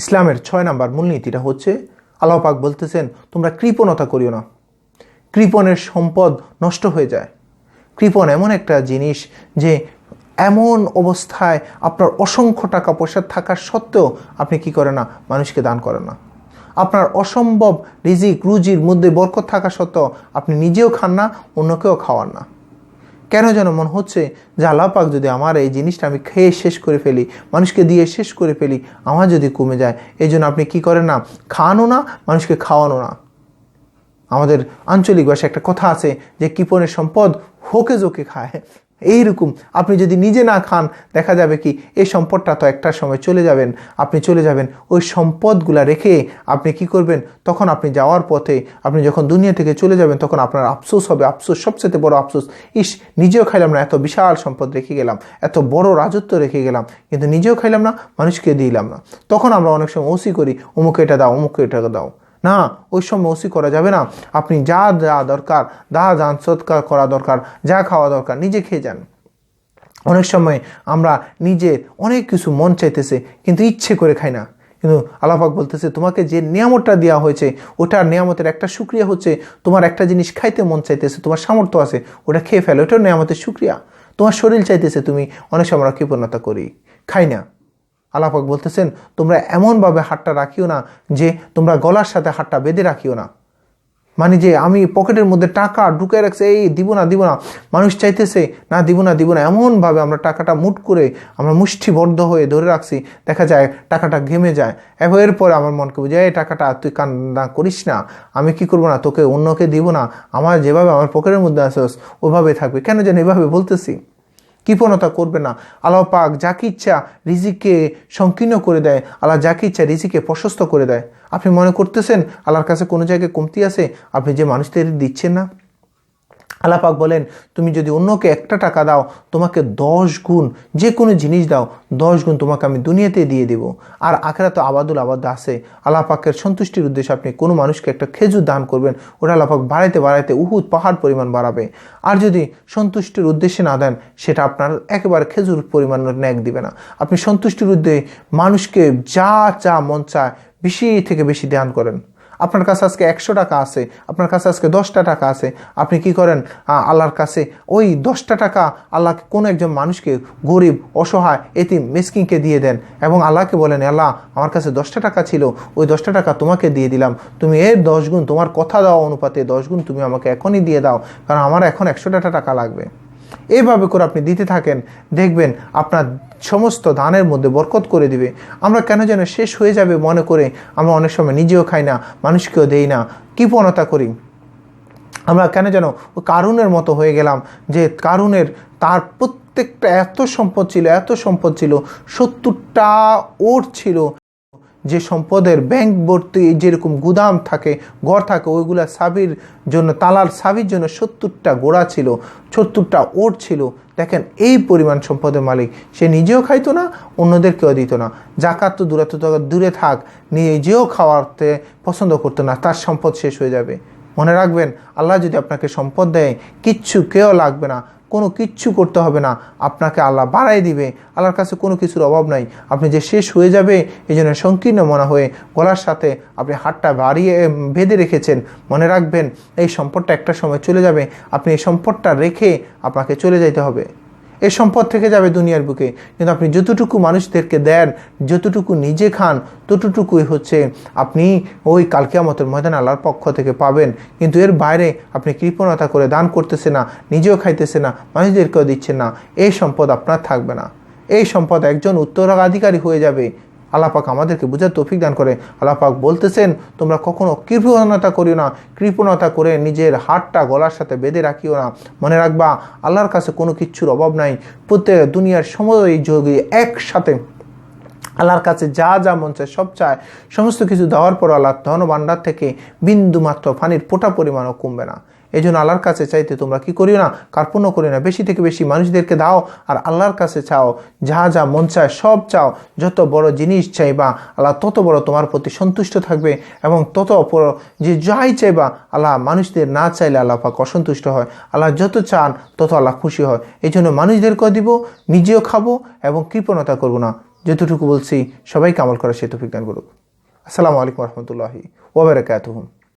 ইসলামের 6 নম্বর মূলনীতিটা হচ্ছে আল্লাহ পাক বলতেছেন তোমরা কৃপণতা করিও না। কৃপণের সম্পদ নষ্ট হয়ে যায়। কৃপণ এমন একটা জিনিস যে এমন অবস্থায় আপনার অসংখ্য টাকা পয়সা থাকার সত্ত্বেও আপনি কি করেন না, মানুষকে দান করেন না। আপনার অসম্ভব রুজির মধ্যে বরকত থাকা সত্ত্বেও আপনি নিজেও খান না, অন্যকেও খাওয়ান না। কেন যেন মনে হচ্ছে যে আল্লাহ পাক যদি আমার এই জিনিসটা আমি খেয়ে শেষ করে ফেলি, মানুষকে দিয়ে শেষ করে ফেলি, আমার যদি কমে যায়, এই জন্য আপনি কি করেন না, খাওয়ানো না, মানুষকে খাওয়ানো না। আমাদের আঞ্চলিক ভাষায় একটা কথা আছে যে কৃপণের সম্পদ হোকে জোকে খায়। এইরকম আপনি যদি নিজে না খান, দেখা যাবে কি এই সম্পদটা তো একটা সময় চলে যাবেন, আপনি চলে যাবেন। ওই সম্পদগুলা রেখে আপনি কি করবেন, তখন আপনি যাওয়ার পথে আপনি যখন দুনিয়া থেকে চলে যাবেন তখন আপনার আফসোস হবে। আফসোস, সবচেয়ে বড় আফসোস, নিজেও খাইলাম না, এত বিশাল সম্পদ রেখে গেলাম, এত বড় রাজত্ব রেখে গেলাম, কিন্তু নিজেও খাইলাম না, মানুষকে দিলাম না। তখন আমরা অনেক সময় ওসি করি, অমুকে এটা দাও, অমুকে এটা দাও। না, ওই সময় ওসি করা যাবে না। আপনি যা যা দরকার, দান সৎকার করা দরকার, যা খাওয়া দরকার নিজে খেয়ে যান। অনেক সময় আমরা নিজের অনেক কিছু মন চাইতেছে কিন্তু ইচ্ছে করে খাই না। কিন্তু আল্লাহ পাক বলতেছে তোমাকে যে নিয়ামতটা দেওয়া হয়েছে ওটার নিয়ামতের একটা শুকরিয়া হচ্ছে তোমার একটা জিনিস খাইতে মন চাইতেছে, তোমার সামর্থ্য আছে, ওটা খেয়ে ফেলো, ওটার নিয়ামতের শুকরিয়া। তোমার শরীর চাইতেছে, তুমি অনেক সময় আমরা কৃপণতা করি, খাই না। আল্লাহ পাক বলতেছেন তোমরা এমনভাবে হাতটা রাখিও না যে তোমরা গলার সাথে হাতটা বেঁধে রাখিও না। মানে যে আমি পকেটের মধ্যে টাকা ঢুকে রাখছে, এই দিব না, মানুষ চাইতেছে না, দিব না, এমনভাবে আমরা টাকাটা মুঠ করে আমরা মুষ্টিবদ্ধ হয়ে ধরে রাখছি, দেখা যায় টাকাটা ঘেমে যায়। এরপরে আমার মনকে বুঝে এই টাকাটা তুই কান্না করিস না, আমি কি করবো না, তোকে অন্যকে দিব না, আমার যেভাবে আমার পকেটের মধ্যে আসোস ওইভাবে থাকবে। কেন যেন এভাবে বলতেছি? কৃপণতা করবে না। আল্লাহ পাক যাকে ইচ্ছা রিজিককে সংকীর্ণ করে দেয়, আল্লাহ যাকে ইচ্ছা রিজিককে প্রশস্ত করে দেয়। আপনি মনে করতেছেন আল্লাহর কাছে কোনো জায়গায় কমতি আছে, আপনি যে মানুষদের দিচ্ছেন না? আল্লাহ পাক বলেন তুমি যদি অন্যকে 1 টাকা দাও, তোমাকে 10 গুণ, যে কোনো জিনিস দাও 10 গুণ তোমাকে আমি দুনিয়াতে দিয়ে দেব। আর আখিরাতে আবাদুল আবাদ আছে। আল্লাহ পাকের সন্তুষ্টির উদ্দেশ্যে আপনি কোনো মানুষকে একটা খেজুর দান করবেন, ওটা আল্লাহ পাক বাড়াইতে উহুদ পাহাড় পরিমাণ বাড়াবে। আর যদি সন্তুষ্টির উদ্দেশ্যে না দেন, সেটা আপনার একেবারে খেজুর পরিমাণ ন্যাক দিবে না। আপনি সন্তুষ্টির উদ্দেশ্যে মানুষকে যা মন চায় বেশি থেকে বেশি দান করেন। আপনার কাছে আজকে 100 টাকা আছে, আপনার কাছে আজকে 10টা টাকা আছে, আপনি কি করেন, আল্লাহর কাছে ওই 10টা টাকা আল্লাহকে কোনো একজন মানুষকে, গরিব, অসহায়, এতিম, মিসকিনকে দিয়ে দেন এবং আল্লাহকে বলেন আল্লাহ আমার কাছে 10টা টাকা ছিল, ওই 10টা টাকা তোমাকে দিয়ে দিলাম, তুমি এর 10 গুণ, তোমার কথা দেওয়া অনুপাতে 10 গুণ তুমি আমাকে এখনই দিয়ে দাও, কারণ আমার এখন 100টা টাকা লাগবে। এইভাবে করে আপনি দিতে থাকেন, দেখবেন আপনার সমস্ত দানের মধ্যে বরকত করে দিবে। আমরা কেন যেন শেষ হয়ে যাবে মনে করে আমরা অনেক সময় নিজেও খাই না, মানুষকেও দেই না, কৃপণতা করি। আমরা কেন যেন কারুনের মতো হয়ে গেলাম, যে কারুনের তার প্রত্যেকটা এত সম্পদ ছিল, 70টা ওট ছিল, যে সম্পদের ব্যাংক ভর্তি যেরকম গুদাম থাকে, ঘর থাকে, ওইগুলা সাবির জন্য, তালার সাবির জন্য 70টা গোড়া ছিল, 70টা ওট ছিল। দেখেন এই পরিমাণ সম্পদের মালিক, সে নিজেও খাইতো না, অন্যদেরকেও দিত না। জাকাত তো দূরে থাক, নিজেও খাওয়াতে পছন্দ করতো না, তার সম্পদ শেষ হয়ে যাবে। মনে রাখবেন আল্লাহ যদি আপনাকে সম্পদ দেয়, কেউ লাগবে না, কোনো কিচ্ছু করতে হবে না, আপনাকে আল্লাহ বাড়াই দিবে। আল্লাহর কাছে কোনো কিছুর অভাব নাই। আপনি যে শেষ হয়ে যাবে এই জন্য সংকীর্ণ মনে হয়ে গলার সাথে আপনি হাতটা বেঁধে রেখেছেন, মনে রাখবেন এই সম্পদটা একটা সময় চলে যাবে। আপনি এই সম্পদটা রেখে আপনাকে চলে যেতে হবে। এই সম্পদ থেকে যাবে দুনিয়ার বুকে, কিন্তু আপনি যতটুকু মানুষদেরকে দেন, যতটুকু নিজে খান, ততটুকুই হচ্ছে আপনি ওই কাল কিয়ামতের ময়দানে আল্লাহর পক্ষ থেকে পাবেন। কিন্তু এর বাইরে আপনি কৃপণতা করে দান করতেছে না, নিজেও খাইতেছে না, মানুষদেরকেও দিচ্ছেন না, এই সম্পদ আপনার থাকবে না। এই সম্পদ একজন উত্তরাধিকারী হয়ে যাবে। আল্লাহ পাক আমাদেরকে বুঝার তৌফিক দান করে। আল্লাহ পাক বলতেছেন তোমরা কখনো কৃপণতা করিও না, কৃপণতা করে নিজের হাতটা গলার সাথে বেঁধে রাখিও না। মনে রাখবা আল্লাহর কাছে কোনো কিচ্ছুর অভাব নাই। প্রত্যেক দুনিয়ার সমস্ত যোগী একসাথে আল্লাহর কাছে যা মন চায় সব চায়, সমস্ত কিছু দেওয়ার পর আল্লাহ ধন ভাণ্ডার থেকে বিন্দু মাত্র পানির ফোঁটা পরিমাণও কমবে না। এই জন্য আল্লাহর কাছে চাইতে তোমরা কি করিও না, কার্পণ্য করিও না, বেশি থেকে বেশি মানুষদেরকে দাও আর আল্লাহর কাছে চাও, যা মন চায় সব চাও। যত বড় জিনিস চাইবা আল্লাহ তত বড় তোমার প্রতি সন্তুষ্ট থাকবে, এবং তত বড় যে যাই চাইবা আল্লাহ মানুষদের না চাইলে আল্লাহ পাক অসন্তুষ্ট হয়। আল্লাহ যত চান তত আল্লাহ খুশি হয়। এই জন্য মানুষদেরকেও দিব, নিজেও খাবো এবং কৃপণতা করবো না। যতটুকু বলছি সবাইকে আমল করার সে তৌফিক দান করুক। আসসালামু আলাইকুম রহমতুল্লাহি ওয়া বারাকাতুহু।